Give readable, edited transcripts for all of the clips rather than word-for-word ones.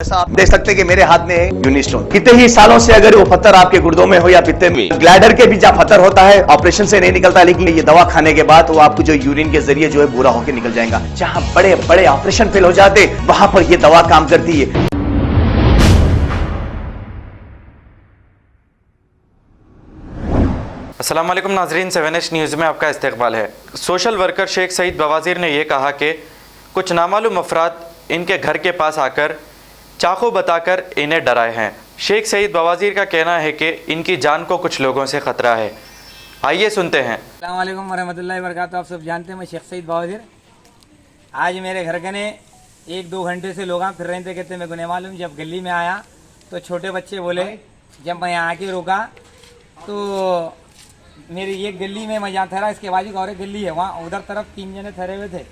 जैसा आप देख सकते हैं कि मेरे हाथ में है यूनिस्टोन। कितने ही सालों से अगर वो पत्थर आपके गुर्दों में हो या पित्ते में, ग्लैडर के भी जहाँ पत्थर होता है ऑपरेशन से नहीं निकलता, लेकिन ये दवा खाने के बाद वो आपको जो यूरिन के जरिए जो है बुरा होकर निकल जाएगा। जहाँ बड़े बड़े ऑपरेशन फेल हो जाते वहां पर ये दवा काम करती है। अस्सलाम वालेकुम नाजरीन, 7H न्यूज़ में आपका इस्तकबाल है। सोशल वर्कर शेख सईद बवाजीर ने यह कहा कि कुछ नामालूम अफराद इनके घर के पास आकर चाकू बताकर इन्हें डराए हैं। शेख सईद बवाजीर का कहना है कि इनकी जान को कुछ लोगों से ख़तरा है। आइए सुनते हैं। अस्सलाम वालेकुम वरहमतुल्लाहि वबरकातुहू। आप सब जानते हैं मैं शेख सईद बवाजीर। आज मेरे घर के ने 1-2 घंटे से लोग फिर रहे थे, कहते मेरे को नहीं मालूम। जब गली में आया तो छोटे बच्चे बोले, जब मैं यहाँ आके रुका तो मेरी ये गली में मैं जहाँ ठहरा, इसके बाजू का और एक गली है, वहाँ उधर तरफ 3 जने ठहरे हुए थे।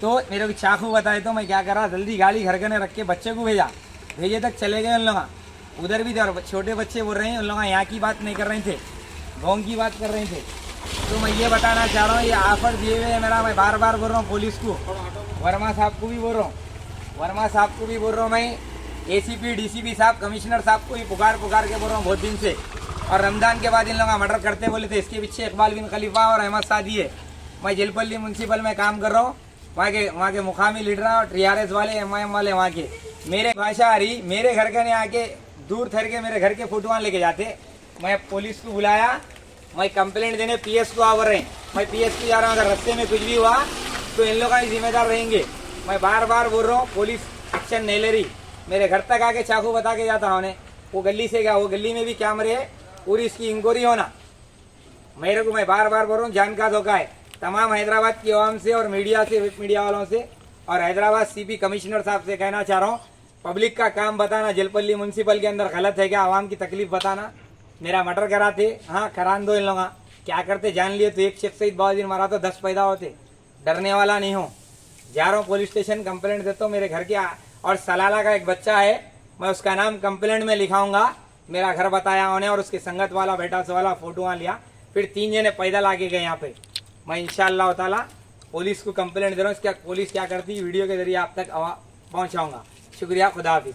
तो मेरे को चाकू बताए तो मैं क्या करा, जल्दी गाड़ी घर के ने रख के बच्चे को भेजे तक चले गए। उन लोग उधर भी थे और छोटे बच्चे बोल रहे हैं, उन लोग यहाँ की बात नहीं कर रहे थे, गाँव की बात कर रहे थे। तो मैं ये बताना चाह रहा हूँ, ये ऑफर दिए हुए है मेरा, मैं बार बार बोल रहा हूँ पुलिस को, वर्मा साहब को भी बोल रहा हूँ, मैं ACP DCP साहब, कमिश्नर साहब को ही पुकार के बोल रहा हूँ बहुत दिन से। और रमज़ान के बाद इन लोग मर्डर करते बोले थे, इसके पीछे इकबाल बिन खलीफा और अहमद सादी है। मैं जेलपल्ली म्यूनसिपल में काम कर रहा हूँ, वहाँ के मुकामी लीडर और TRS वाले, MIM वाले वहाँ के, मेरे भाषा आ रही, मेरे घर के ने आके दूर ठहर के मेरे घर के फोटोआं लेके जाते। मैं पुलिस को बुलाया, मैं कंप्लेंट देने PS को आवर रहे, मैं PS को जा रहा हूँ। अगर रस्ते में कुछ भी हुआ तो इन लोग ही जिम्मेदार रहेंगे। मैं बार बार बोल रहा हूँ, पुलिस एक्शन नहीं ले रही। मेरे घर तक आके चाकू बता के जाता उन्हें, वो गली से गया, वो गली में भी कैमरे है, पूरी इसकी इंक्वायरी होना। मेरे को मैं बार बार बोल रहा हूँ, जान का धोखा है तमाम हैदराबाद की आवाम से और मीडिया से, मीडिया वालों से और हैदराबाद CP कमिश्नर साहब से कहना चाह रहा हूँ, पब्लिक का काम बताना। जेलपल्ली म्यूनसिपल के अंदर गलत है क्या, आवाम की तकलीफ बताना। मेरा मर्डर कराते, हाँ करान दो इन लोग, क्या करते जान लिए तो एक शेख सईद बवाजीर मारा तो 10 पैदा होते। डरने वाला नहीं हूँ, जा रहा हूँ पुलिस स्टेशन, कंप्लेंट देता हूँ। मेरे घर के और सलाला का एक बच्चा है, मैं उसका नाम कंप्लेंट में लिखाऊंगा। मेरा घर बताया उन्हें और उसकी संगत वाला बेटा से वाला फोटो लिया, फिर 3 जने पैदल आके गए यहाँ पे। मैं इंशाअल्लाह ताला पुलिस को कंप्लेंट दे रहा हूँ, पुलिस क्या करती है वीडियो के जरिए आप तक पहुँचाऊंगा। शुक्रिया, खुदा हाफिज।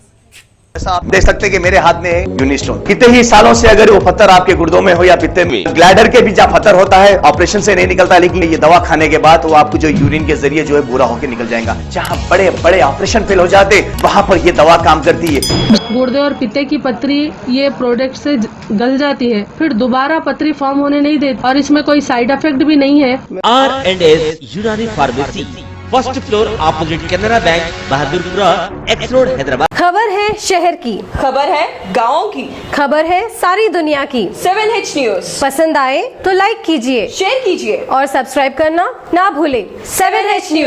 जैसा आप देख सकते हैं कि मेरे हाथ में है यूनिस्टोन। कितने ही सालों से अगर वो पत्थर आपके गुर्दों में हो या पित्ते में, ग्लैडर के भी जहाँ पत्थर होता है ऑपरेशन से नहीं निकलता, लेकिन ये दवा खाने के बाद वो आपको जो यूरिन के जरिए जो है बुरा होकर निकल जाएगा। जहाँ बड़े बड़े ऑपरेशन फेल हो जाते वहां पर ये दवा काम करती है। गुर्दे और पित्ते की पथरी ये प्रोडक्ट से गल जाती है, फिर दोबारा पथरी फॉर्म होने नहीं देती और इसमें कोई साइड इफेक्ट भी नहीं है। R&S यूनानी pharmacy, first floor opposite Canara bank, Bahadurpura, X road, Hyderabad. खबर है शहर की, खबर है गाँव की, खबर है सारी दुनिया की। 7H न्यूज़ पसंद आए तो लाइक कीजिए, शेयर कीजिए और सब्सक्राइब करना ना भूले। 7H news.